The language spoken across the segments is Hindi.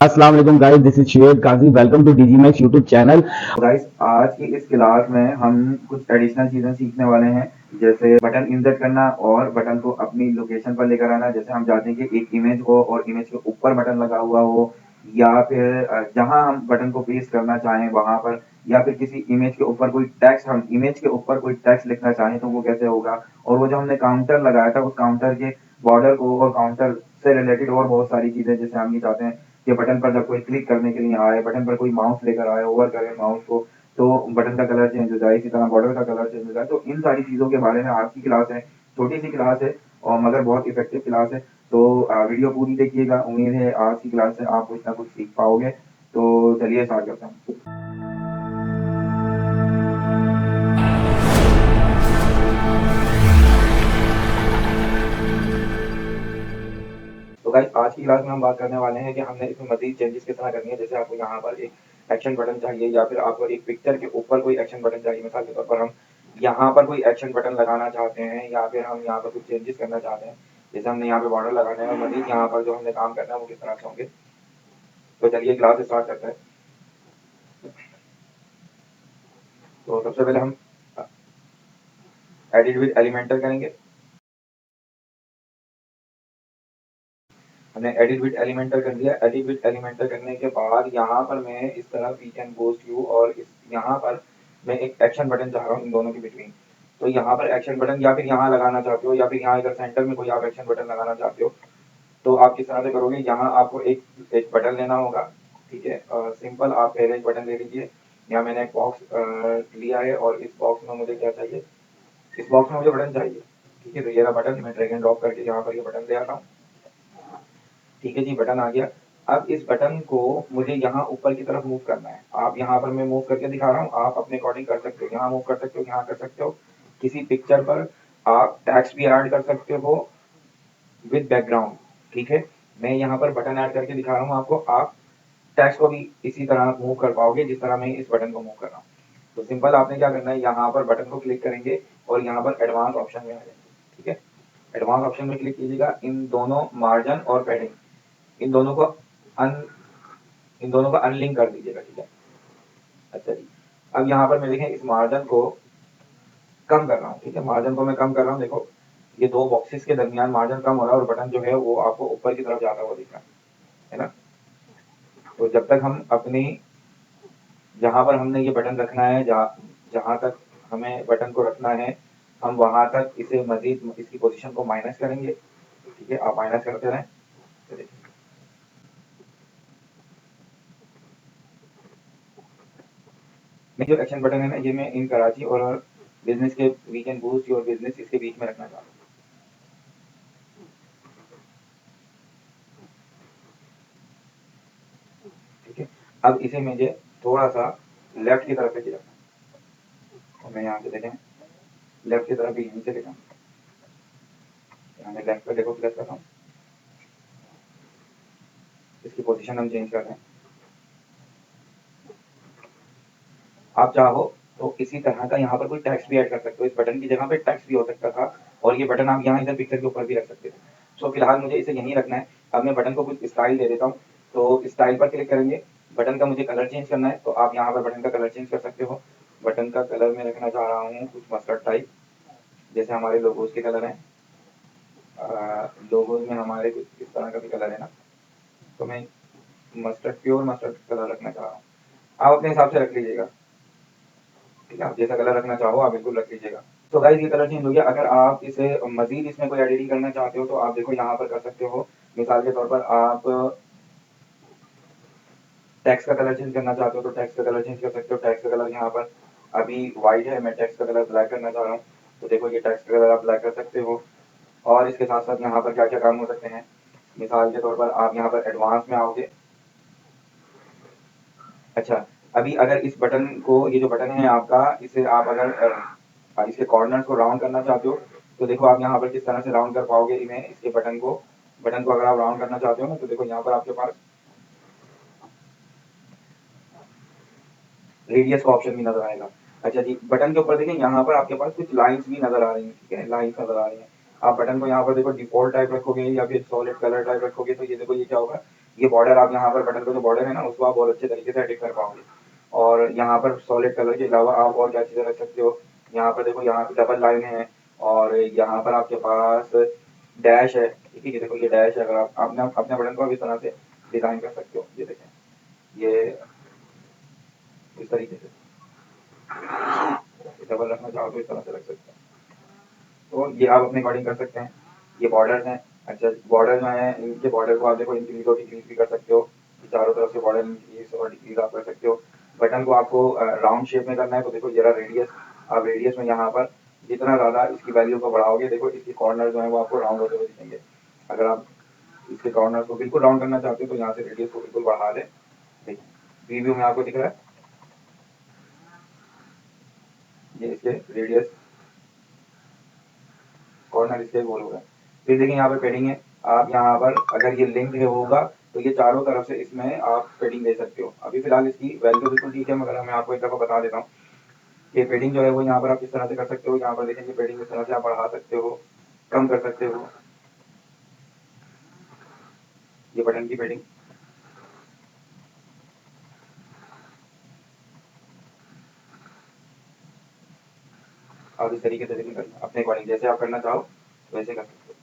अस्सलाम वालेकुम guys, this is Shoaib Qazi. Welcome to DG Max YouTube channel. Guys, आज की इस क्लास में हम कुछ एडिशनल चीजें सीखने वाले हैं, जैसे बटन इंसर्ट करना और बटन को अपनी लोकेशन पर लेकर आना। जैसे हम चाहते हैं कि एक इमेज हो और इमेज के ऊपर बटन लगा हुआ हो, या फिर जहां हम बटन को पेस्ट करना चाहें वहां पर, या फिर किसी इमेज के ऊपर कोई टेक्स्ट, हम इमेज के ऊपर कोई टेक्स्ट लिखना चाहें तो वो कैसे होगा। और वो जो हमने काउंटर लगाया था, उस काउंटर के बॉर्डर को और काउंटर से रिलेटेड और बहुत सारी चीजें, जैसे हम ये चाहते हैं कि बटन पर जब कोई क्लिक करने के लिए आए, बटन पर कोई माउस लेकर आए, ओवर करे माउस को, तो बटन का कलर चेंज हो जाए, इसी तरह बॉर्डर का कलर चेंज हो जाए। तो इन सारी चीज़ों के बारे में आज की क्लास है। छोटी सी क्लास है और मगर बहुत इफेक्टिव क्लास है। तो वीडियो पूरी देखिएगा। उम्मीद है आज की क्लास से आप कुछ ना कुछ सीख पाओगे। तो चलिए स्टार्ट करते हैं। तो गाइस, आज की क्लास में हम बात करने वाले हैं कि हमने इसमें मजीद चेंजेस किस तरह करनी है। जैसे आपको यहाँ पर एक एक्शन बटन चाहिए, या फिर आपको एक पिक्चर के ऊपर कोई एक्शन बटन चाहिए। मिसाल के तौर पर हम यहाँ पर कोई एक्शन बटन लगाना चाहते हैं, या फिर हम यहाँ पर कुछ चेंजेस करना चाहते हैं। जैसे हमने यहाँ पे बॉर्डर लगाना है और मजीद यहाँ पर जो हमने काम करना है वो किस तरह से होंगे। तो चलिए क्लास स्टार्ट करते हैं। तो सबसे पहले हम एडिट विद एलिमेंटर करेंगे। हमने एडिट विद एलिमेंटर कर दिया। एडिट विद एलिमेंटर करने के बाद यहाँ पर मैं इस तरह वी कैन पोस्ट यू, और इस यहाँ पर मैं एक एक्शन बटन चाह रहा हूँ इन दोनों के बिटवीन। तो यहाँ पर एक्शन बटन या फिर यहाँ लगाना चाहते हो, या फिर यहाँ इधर सेंटर में कोई आप एक्शन बटन लगाना चाहते हो, तो आप किस तरह से करोगे। यहाँ आपको एक एक बटन लेना होगा। ठीक है, सिंपल आप पहले एक बटन ले लीजिए। यहाँ मैंने एक बॉक्स लिया है और इस बॉक्स में मुझे क्या चाहिए, इस बॉक्स में मुझे बटन चाहिए। ठीक है, तो ये रहा बटन। मैं ड्रैग एंड ड्रॉप करके यहाँ पर ये बटन ले आता हूँ। ठीक है जी, बटन आ गया। अब इस बटन को मुझे यहाँ ऊपर की तरफ मूव करना है। आप यहाँ पर मैं मूव करके दिखा रहा हूँ, आप अपने अकॉर्डिंग कर सकते हो। यहाँ मूव कर सकते हो, यहाँ कर सकते हो। किसी पिक्चर पर आप टैक्स भी ऐड कर सकते हो विद बैकग्राउंड। ठीक है, मैं यहाँ पर बटन ऐड करके दिखा रहा हूँ आपको। आप टैक्स को भी इसी तरह मूव कर पाओगे जिस तरह मैं इस बटन को मूव कर रहा हूँ। तो सिंपल आपने क्या करना है, यहाँ पर बटन को क्लिक करेंगे और यहाँ पर एडवांस ऑप्शन में आ जाएंगे। ठीक है, एडवांस ऑप्शन में क्लिक कीजिएगा। इन दोनों मार्जिन और पैडिंग, इन दोनों को अन इन दोनों का अनलिंक कर दीजिएगा। ठीक है, अच्छा जी। अब यहाँ पर मैं देखें इस मार्जिन को कम कर रहा हूँ। ठीक है, मार्जिन को मैं कम कर रहा हूँ। देखो, ये दो बॉक्सेस के दरमियान मार्जिन कम हो रहा है और बटन जो है वो आपको ऊपर की तरफ जाता हुआ दिख रहा है ना। तो जब तक हम अपनी, जहाँ पर हमने ये बटन रखना है, जहाँ जहाँ तक हमें बटन को रखना है, हम वहाँ तक इसे मजीद इसकी पोजीशन को माइनस करेंगे। ठीक है, आप माइनस करते रहें। तो देखिए, मैं जो एक्शन बटन है ना, ये मैं इन कराची और बिजनेस के we can boost your business इसके बीच में रखना चाहता हूँ। ठीक है, अब इसे मुझे थोड़ा सा लेफ्ट की तरफ लेके जाना है। और मैं यहाँ से देखें लेफ्ट की तरफ यहीं से लेना, यहाँ मैं लेफ्ट पर देखो प्लस कर रहा हूँ। इसकी पोजीशन हम चेंज कर रहे हैं। आप चाहो तो इसी तरह का यहाँ पर कोई टैक्स भी ऐड कर सकते हो। इस बटन की जगह पे टैक्स भी हो सकता था, और ये बटन आप यहाँ इधर पिक्चर के ऊपर भी रख सकते थे। सो फिलहाल मुझे इसे यहीं रखना है। अब मैं बटन को कुछ स्टाइल दे देता हूँ। तो स्टाइल पर क्लिक करेंगे। बटन का मुझे कलर चेंज करना है, तो आप यहाँ पर बटन का कलर चेंज कर सकते हो। बटन का कलर मैं रखना चाह रहा हूँ कुछ मस्टर्ड टाइप, जैसे हमारे लोगोज के कलर हैं। लोगोज में हमारे कुछ इस तरह का भी कलर है ना, तो मैं मस्टर्ड, प्योर मस्टर्ड कलर रखना चाह रहा हूँ। आप अपने हिसाब से रख लीजिएगा। ठीक है, आप जैसा कलर रखना चाहो आप बिल्कुल रख लीजिएगा। तो गाइस, ये कलर चेंज हो गया। अगर आप इसे मजीद इसमें कोई एडिटिंग करना चाहते हो तो आप देखो यहाँ पर कर सकते हो। मिसाल के तौर पर आप टेक्स्ट का कलर चेंज करना चाहते हो तो टेक्स्ट का कलर चेंज कर सकते हो। टेक्स्ट का कलर यहाँ पर अभी वाइट है, मैं टेक्स्ट का कलर ब्लैक करना चाह रहा हूँ, तो देखो ये टेक्स्ट का कलर आप ब्लैक कर सकते हो। और इसके साथ साथ यहाँ पर क्या क्या काम हो सकते हैं। मिसाल के तौर पर आप यहाँ पर एडवांस में आओगे। अच्छा, अभी अगर इस बटन को, ये जो बटन है आपका, इसे आप अगर इसके कॉर्नर्स को राउंड करना चाहते हो, तो देखो आप यहाँ पर किस तरह से राउंड कर पाओगे इन्हें, इसके बटन को अगर आप राउंड करना चाहते हो ना, तो देखो यहाँ पर आपके पास रेडियस का ऑप्शन भी नजर आएगा। अच्छा जी, बटन के ऊपर देखिए यहाँ पर आपके पास कुछ लाइंस भी नजर आ रही हैं। ठीक है, लाइंस नजर आ रही हैं। आप बटन को यहाँ पर देखो डिफॉल्ट टाइप रखोगे या फिर सॉलिड कलर टाइप रखोगे, तो ये देखो ये क्या होगा, ये बॉर्डर आप यहाँ पर बटन का जो बॉर्डर है ना उसको आप बहुत अच्छे तरीके से एडिट कर पाओगे। और यहाँ पर सॉलिड कलर के अलावा आप और क्या चीज़ें रख सकते हो, यहाँ पर देखो यहाँ पे डबल लाइन है और यहाँ पर आपके पास डैश है, ठीक है। ये देखो ये डैश है, अगर आप अपने अपने बटन को इस तरह से डिज़ाइन कर सकते हो। ये देखें, ये इस तरीके से डबल रखना चाहो तो इस तरह से रख सकते हैं। तो ये आप अपने अकॉर्डिंग कर सकते हैं। ये बॉर्डर्स हैं। अच्छा, बॉर्डर जो है इनके बॉर्डर को आप देखो इंक्रीज और डिक्रीज भी कर सकते हो, चारों तरफ से बॉर्डर इंक्रीज और डिक्रीज आप कर सकते हो। बटन को आपको राउंड शेप में करना है तो देखो जरा रेडियस, आप रेडियस में यहाँ पर जितना ज़्यादा इसकी वैल्यू को बढ़ाओगे देखो इसके कॉर्नर जो है वो आपको राउंड होते हुए दिखेंगे। अगर आप इसके कॉर्नर को बिल्कुल राउंड करना चाहते हो तो यहाँ से रेडियस को बिल्कुल बढ़ा दें। देखिए प्रीव्यू में आपको दिख रहा है, ये इसके रेडियस कॉर्नर इसके गोल हो गए। फिर देखिए यहाँ पर पेडिंग है, आप यहाँ पर अगर ये लिंक है होगा तो ये चारों तरफ से इसमें आप पेडिंग दे सकते हो। अभी फिलहाल इसकी वैल्यू बिल्कुल ठीक है, मगर मैं आपको एक दफ़ा बता देता हूँ कि पेडिंग जो है वो यहाँ पर आप किस तरह से कर सकते हो। यहाँ पर देखेंगे पेडिंग इस तरह से आप बढ़ा सकते हो, कम कर सकते हो। ये बटन की पेडिंग आप इस तरीके से देखिए अपने अकॉर्डिंग जैसे आप करना चाहो वैसे कर सकते हो।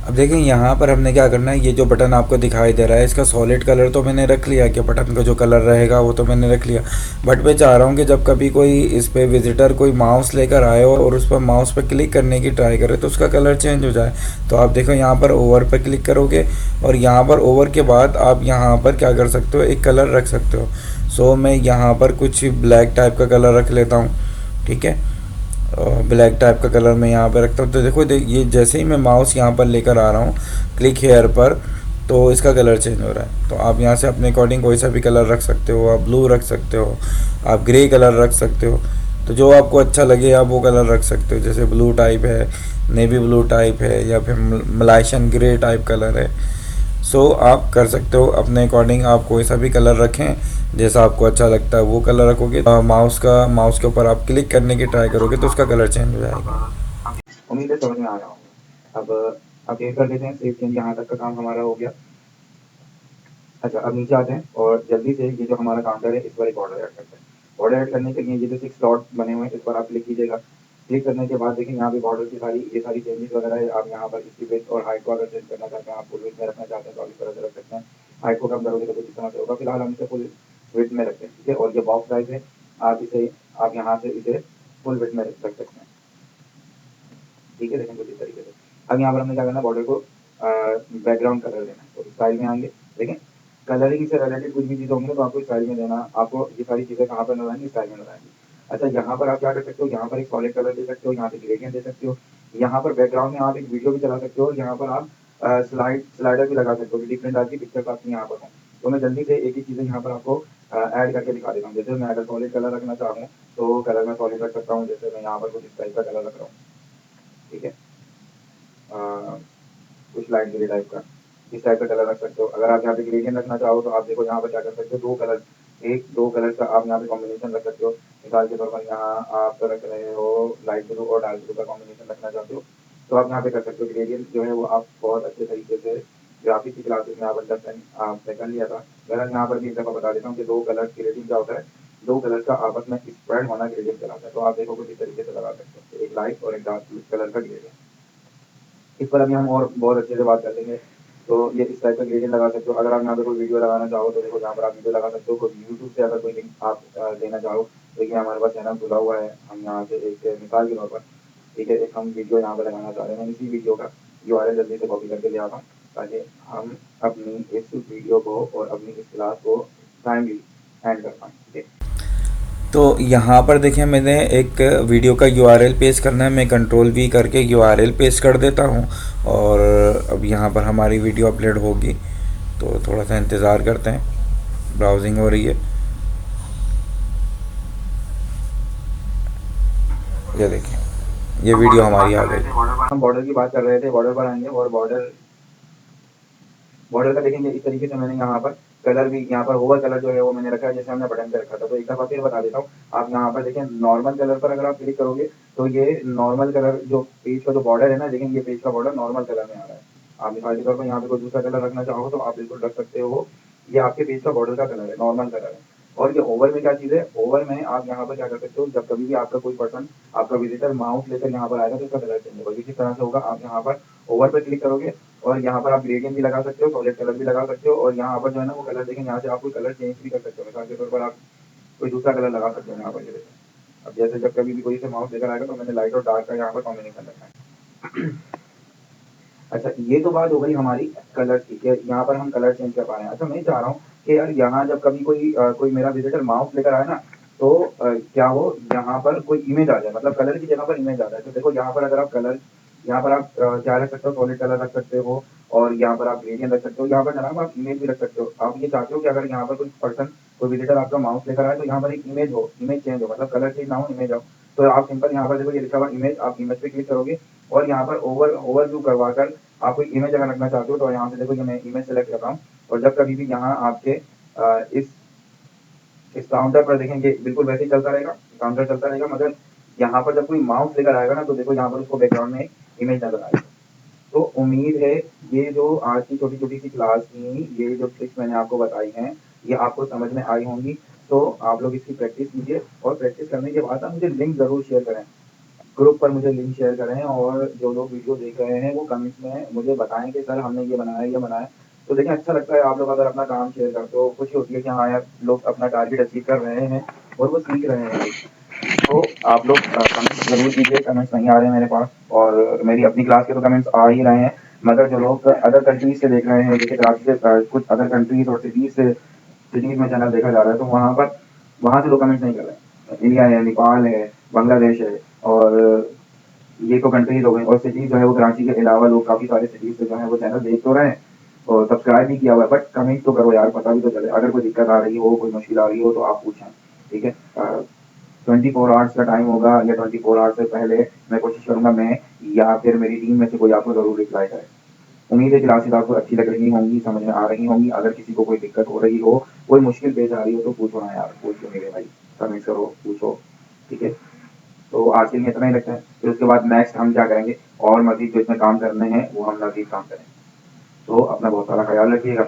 अब देखें यहाँ पर हमने क्या करना है, ये जो बटन आपको दिखाई दे रहा है इसका सॉलिड कलर तो मैंने रख लिया कि बटन का जो कलर रहेगा वो तो मैंने रख लिया। बट मैं चाह रहा हूँ कि जब कभी कोई इस पे विजिटर कोई माउस लेकर आए और उस पर माउस पर क्लिक करने की ट्राई करे तो उसका कलर चेंज हो जाए। तो आप देखो यहाँ पर ओवर पर क्लिक करोगे और यहाँ पर ओवर के बाद आप यहाँ पर क्या कर सकते हो, एक कलर रख सकते हो। सो मैं यहाँ पर कुछ ब्लैक टाइप का कलर रख लेता हूँ, ठीक है। ब्लैक टाइप का कलर मैं यहाँ पे रखता हूँ। तो देखो ये जैसे ही मैं माउस यहाँ पर लेकर आ रहा हूँ क्लिक हेयर पर तो इसका कलर चेंज हो रहा है। तो आप यहाँ से अपने अकॉर्डिंग कोई सा भी कलर रख सकते हो, आप ब्लू रख सकते हो, आप ग्रे कलर रख सकते हो। तो जो आपको अच्छा लगे आप वो कलर रख सकते हो, जैसे ब्लू टाइप है, नेवी ब्लू टाइप है या फिर मलाइशन ग्रे टाइप कलर है। सो आप कर सकते हो अपने अकॉर्डिंग, आप कोई सा भी कलर रखें जैसा आपको अच्छा लगता है वो कलर रखोगे। माउस के ऊपर आप क्लिक करने की ट्राई करोगे तो उसका कलर चेंज हो जाएगा। उम्मीद है समझ में आ रहा होगा। अब ये कर लेते हैं सेव चेंज, यहाँ तक का काम हमारा हो गया। अच्छा, अब नीचे आते हैं और जल्दी से ये जो हमारा काउंटर है इस पर एक ऑर्डर ऐड करते हैं। ऑर्डर ऐड करने के लिए ये जो 6 डॉट बने हुए हैं इस पर आप क्लिक कीजिएगा। क्लिक करने के बाद देखिए यहाँ पे बॉर्डर की सारी ये सारी चेंजेस वगैरह है। आप यहाँ पर इसकी विड्थ और हाइट को अगर चेंज करना चाहते हैं, आप फुल विड्थ में रखना चाहते हैं तो आप इस तरह से रख सकते हैं। हाइट को कम करोगे तो कुछ इस तरह से होगा। फिलहाल हम इसे फुल विड्थ में रखते हैं, ठीक है। और ये बॉक्स साइज है, आप यहाँ से इसे फुल विड्थ में रख सकते हैं, ठीक है। देखें कुछ इस तरीके से। अब यहाँ पर हमने क्या करना है, बॉर्डर को बैकग्राउंड कलर देना है। तो स्टाइल में आएंगे, देखें कलरिंग से रिलेटेड कुछ भी चीज़ होंगी तो आपको स्टाइल में देना। आपको ये सारी चीज़ें कहाँ पर नजर आएंगी, स्टाइल में नजर आएंगी। अच्छा, यहाँ पर आप क्या कर सकते हो, यहाँ पर एक सॉलिड कलर दे सकते हो, यहाँ पे ग्रेडियंट दे सकते हो। यहाँ पर बैकग्राउंड में आप एक वीडियो भी चला सकते हो और यहाँ पर आप स्लाइडर भी लगा सकते हो कि डिफरेंट टाइप की पिक्चर्स आपकी यहाँ पर हों। तो मैं जल्दी से एक एक चीज़ें यहाँ पर आपको ऐड करके दिखा देता हूँ। जैसे मैं अगर सॉलिड कलर रखना चाहूँ तो कलर मैं सॉलिड रख सकता हूँ। जैसे मैं यहाँ पर कुछ इस टाइप का कलर रख रहा हूँ, ठीक है। कुछ लाइट ग्रे टाइप का, इस टाइप का कलर रख सकते हो। अगर आप यहाँ पे ग्रेडियंट रखना चाहो तो आप देखो यहाँ पर क्या कर सकते हो, दो कलर का आप यहाँ पे कॉम्बिनेशन रख सकते हो। मिसाल के तौर पर यहाँ आप रख रहे हो लाइट ब्लू और डार्क ब्लू का कॉम्बिनेशन रखना चाहते हो तो आप यहाँ पे कर सकते हो। ग्रेडियंट जो है वो आप बहुत अच्छे तरीके से ग्राफिक की क्लासेस में आप अंडरस्टैंड आपने कर लिया था। अगर यहाँ पर भी एक दफ़ा बता देता हूँ कि दो कलर ग्रेडियंट क्या होता है, दो कलर का आपस में स्प्रेड होना ग्रेडियंट कहलाता है। तो आप देखो कुछ इस तरीके से लगा सकते हो, एक लाइट और एक डार्क कलर का ग्रेडियंट। इस पर अभी हम और बहुत अच्छे से बात कर लेंगे। तो ये इस टाइप का ग्रेडियंट लगा सकते हो। अगर आप यहाँ पे कोई वीडियो लगाना चाहो तो देखो यहाँ पर आप वीडियो लगा सकते हो। कोई यूट्यूब से अगर कोई लिंक आप लेना चाहो तो देखिए हमारे पास चैनल खुला हुआ है। हम यहाँ से एक मिसाल के तौर पर, ठीक है, एक हम वीडियो यहाँ पर लगाना चाह रहे हैं। मैं इसी वीडियो का URL जल्दी से कॉपी करके ले आता हूँ ताकि हम अपनी इस वीडियो को और अपनी इस क्लास को टाइमली एंड कर पाएँ, ठीक है। तो यहाँ पर देखें मैंने एक वीडियो का URL पेस्ट करना है, मैं कंट्रोल V करके URL पेस्ट कर देता हूँ और अब यहाँ पर हमारी वीडियो अपलोड होगी। तो थोड़ा सा इंतज़ार करते हैं, ब्राउजिंग हो रही है। ये देखिए ये वीडियो हमारी आ गई। हम बॉर्डर की बात कर रहे थे, बॉर्डर पर आएंगे और बॉर्डर का देखेंगे इस तरीके से मैंने यहाँ पर कलर भी यहाँ पर ओवर कलर जो है वो मैंने रखा है जैसे हमने बटन पे रखा था। तो एक दफ़ा फिर बता देता हूँ, आप यहाँ पर देखें नॉर्मल कलर पर अगर आप क्लिक करोगे तो ये नॉर्मल कलर जो पेज का जो बॉर्डर है ना, देखें ये पेज का बॉर्डर नॉर्मल कलर में आ रहा है। आप मिसाल के तौर पर यहाँ पे कोई दूसरा कलर रखना चाहो तो आप बिल्कुल रख सकते हो। ये आपके पेज का बॉर्डर का कलर है, नॉर्मल कलर है। और ये ओवर में क्या चीज़ है, ओवर में आप यहाँ पर क्या कर सकते हो, जब कभी भी आपका कोई पर्सन, आपका विजिटर माउस लेकर यहाँ पर आएगा तो इसका कलर चेंज होगा। ये किस तरह से होगा, आप यहाँ पर ओवर पर क्लिक करोगे और यहाँ पर आप ग्रेडियंट भी लगा सकते हो, सॉलिड कलर भी लगा सकते हो, और यहाँ पर जो है ना वो कलर देखें, यहाँ से आप कोई कलर चेंज भी कर सकते हो। मिसाल के तौर पर आप कोई दूसरा कलर लगा सकते हो यहाँ पर, ये देखें। अब जैसे जब कभी भी कोई से माउस लेकर आएगा तो मैंने लाइट और डार्क का यहाँ पर कॉम्बिनेशन रखा है। अच्छा, ये तो बात हो गई हमारी कलर की, कि यहाँ पर हम कलर चेंज कर पा रहे हैं। अच्छा, मैं चाह रहा हूँ कि यार यहाँ जब कभी कोई मेरा विजिटर माउस लेकर आए ना, तो क्या हो, यहाँ पर कोई इमेज आ जाए, मतलब कलर की जगह पर इमेज आ जाए। तो देखो यहाँ पर अगर आप कलर, यहाँ पर आप क्या रख सकते हो, सॉलिड कलर रख सकते हो, और यहाँ पर आप ग्रेडियंट रख सकते हो। यहाँ पर जनाब आप इमेज भी रख सकते हो। आप ये चाहते हो कि अगर यहाँ पर कोई पर्सन, कोई विजिटर आपका माउस लेकर आए तो यहाँ पर एक इमेज हो, इमेज चेंज हो, मतलब कलर चेंज ना हो, इमेज हो। तो आप सिंपल यहाँ पर देखो ये लिखा हुआ इमेज, आप इमेज पे क्लिक करोगे और यहाँ पर ओवरव्यू करवा कर आप कोई इमेज अगर रखना चाहते हो तो यहाँ से देखो ये मैं इमेज सेलेक्ट कर रहा हूँ। और जब कभी भी यहाँ आपके इस काउंटर पर देखेंगे बिल्कुल वैसे ही चलता रहेगा, काउंटर चलता रहेगा, मगर यहाँ पर जब कोई माउस लेकर आएगा ना तो देखो यहाँ पर उसको बैकग्राउंड में एक इमेज नजर आएगी। तो उम्मीद है ये जो आज की छोटी छोटी सी क्लास की ये जो ट्रिक्स मैंने आपको बताई हैं ये आपको समझ में आई होंगी। तो आप लोग इसकी प्रैक्टिस कीजिए, और प्रैक्टिस करने के बाद ना मुझे लिंक ज़रूर शेयर करें, ग्रुप पर मुझे लिंक शेयर करें, और जो लोग वीडियो देख रहे हैं वो कमेंट्स में मुझे बताएं कि सर हमने ये बनाया, ये बनाया। तो देखिए अच्छा लगता है आप लोग अगर अपना काम शेयर करते हो, खुशी होती है कि हाँ यार लोग अपना टारगेट अचीव कर रहे हैं और वो सीख रहे हैं। तो आप लोग कमेंट्स ज़रूर कीजिए, कमेंट्स नहीं आ रहे हैं मेरे पास, और मेरी अपनी क्लास के तो कमेंट्स आ ही रहे हैं, मगर जो लोग अदर कंट्रीज से देख रहे हैं, जैसे कराची से कुछ अदर कंट्रीज और सिटीज़ में चैनल देखा जा रहा है, तो वहाँ से लोग कमेंट्स नहीं कर रहे हैं। इंडिया है, नेपाल है, बांग्लादेश है, और ये तो कंट्रीज हो गई, और सिटीज़ जो है वो कराची के अलावा लोग काफ़ी सारे सिटीज़ से जो है वो चैनल देख तो रहे हैं और सब्सक्राइब भी किया हुआ है, बट कमेंट तो करो यार, पता भी तो चले। अगर कोई दिक्कत आ रही हो, कोई मुश्किल आ रही हो तो आप पूछें, ठीक है। 24 आवर्स का टाइम होगा या 24 आवर्स से पहले मैं कोशिश करूंगा मैं या फिर मेरी टीम में से कोई आपको ज़रूर रिप्लाई करे। उम्मीद है क्लासेस आपको अच्छी लग रही होंगी, समझ में आ रही होंगी। अगर किसी को कोई दिक्कत हो रही हो, कोई मुश्किल पेश आ रही हो तो पूछो ना यार, पूछो मेरे भाई, कमेंट करो, पूछो, ठीक है। तो आज के लिए इतना ही रखते हैं, फिर उसके बाद नेक्स्ट हम क्या करेंगे, और मजीद जो इसमें काम करने हैं वो हम मजीद काम करें। तो अपना बहुत सारा ख्याल रखिएगा।